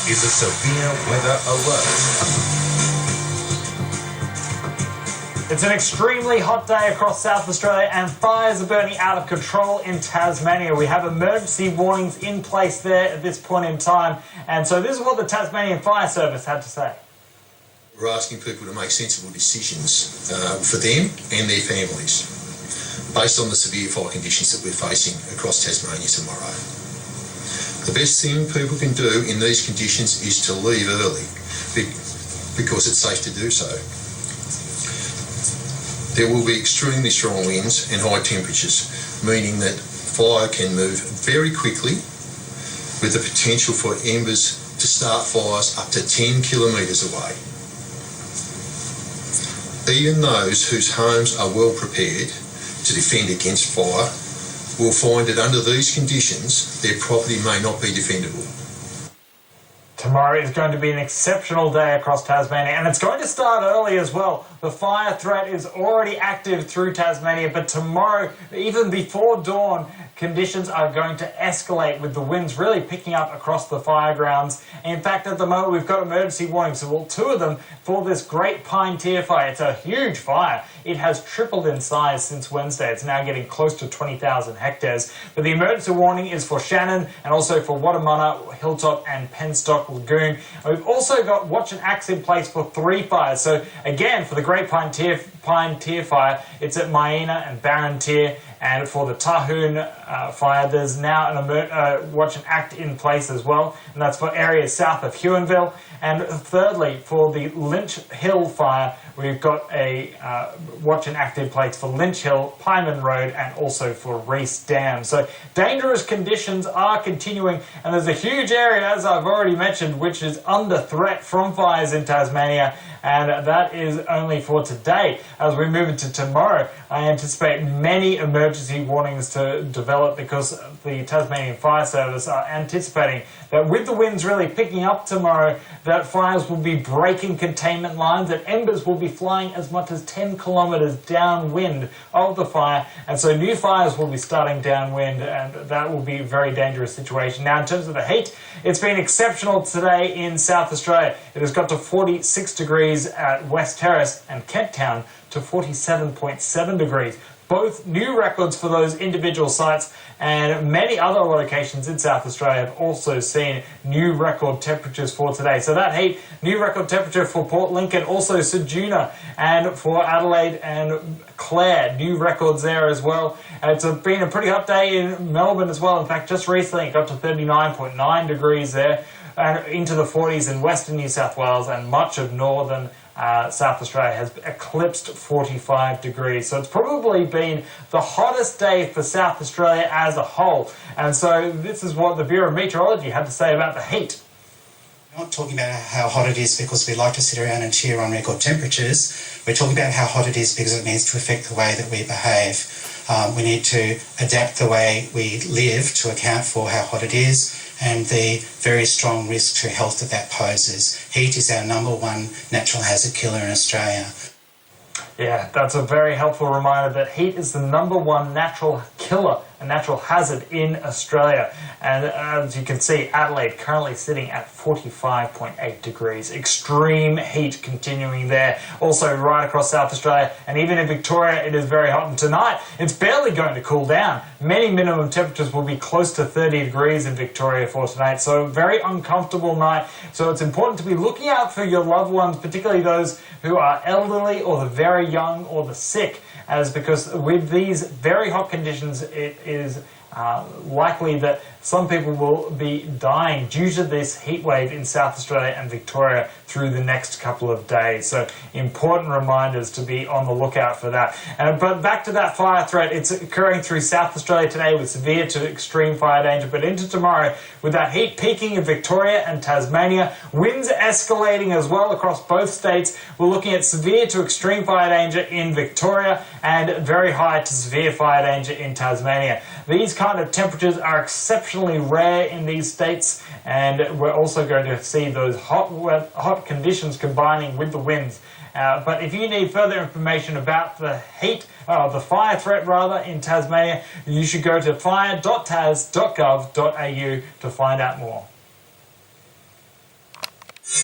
is a severe weather alert. It's an extremely hot day across South Australia and fires are burning out of control in Tasmania. We have emergency warnings in place there at this point in time. And so this is what the Tasmanian Fire Service had to say. We're asking people to make sensible decisions for them and their families based on the severe fire conditions that we're facing across Tasmania tomorrow. The best thing people can do in these conditions is to leave early because it's safe to do so. There will be extremely strong winds and high temperatures, meaning that fire can move very quickly with the potential for embers to start fires up to 10 kilometres away. Even those whose homes are well prepared to defend against fire will find that under these conditions, their property may not be defendable. Tomorrow is going to be an exceptional day across Tasmania, and it's going to start early as well. The fire threat is already active through Tasmania, but tomorrow, even before dawn, conditions are going to escalate with the winds really picking up across the fire grounds. In fact, at the moment, we've got emergency warnings, well, two of them for this Great Pine Tier fire. It's a huge fire. It has tripled in size since Wednesday. It's now getting close to 20,000 hectares. But the emergency warning is for Shannon and also for Watamana, Hilltop and Penstock Lagoon. And we've also got watch and acts in place for 3 fires. So again, for the Great Pine Tier fire, it's at Maina and Barron Tier. And for the Tahoon fire, there's now an watch and act in place as well, and that's for areas south of Huonville. And thirdly, for the Lynch Hill fire, we've got a watch and act in place for Lynch Hill, Pyman Road, and also for Reese Dam. So dangerous conditions are continuing, and there's a huge area, as I've already mentioned, which is under threat from fires in Tasmania, and that is only for today. As we move into tomorrow, I anticipate many emergency warnings to develop because the Tasmanian Fire Service are anticipating that with the winds really picking up tomorrow, that fires will be breaking containment lines, that embers will be flying as much as 10 kilometres downwind of the fire, and so new fires will be starting downwind, and that will be a very dangerous situation. Now, in terms of the heat, it's been exceptional today in South Australia. It has got to 46 degrees at West Terrace and Kent Town to 47.7 degrees. Both new records for those individual sites, and many other locations in South Australia have also seen new record temperatures for today. So that heat, new record temperature for Port Lincoln, also Ceduna, and for Adelaide and Clare, new records there as well. And it's been a pretty hot day in Melbourne as well. In fact, just recently it got to 39.9 degrees there, and into the 40s in Western New South Wales, and much of northern South Australia has eclipsed 45 degrees. So it's probably been the hottest day for South Australia as a whole. And so this is what the Bureau of Meteorology had to say about the heat. We're not talking about how hot it is because we like to sit around and cheer on record temperatures. We're talking about how hot it is because it needs to affect the way that we behave. We need to adapt the way we live to account for how hot it is and the very strong risk to health that that poses. Heat is our #1 natural hazard killer in Australia. Yeah, that's a very helpful reminder that heat is the #1 natural killer, a natural hazard in Australia. And as you can see, Adelaide currently sitting at 45.8 degrees. Extreme heat continuing there. Also right across South Australia, and even in Victoria it is very hot. And tonight it's barely going to cool down. Many minimum temperatures will be close to 30 degrees in Victoria for tonight. So a very uncomfortable night. So it's important to be looking out for your loved ones, particularly those who are elderly or the very young or the sick, as because with these very hot conditions it is likely that some people will be dying due to this heat wave in South Australia and Victoria through the next couple of days. So important reminders to be on the lookout for that. But back to that fire threat, it's occurring through South Australia today with severe to extreme fire danger, but into tomorrow with that heat peaking in Victoria and Tasmania, winds escalating as well across both states. We're looking at severe to extreme fire danger in Victoria and very high to severe fire danger in Tasmania. These kind of temperatures are exceptionally rare in these states, and we're also going to see those hot conditions combining with the winds. But if you need further information about the the fire threat in Tasmania, you should go to fire.tas.gov.au to find out more.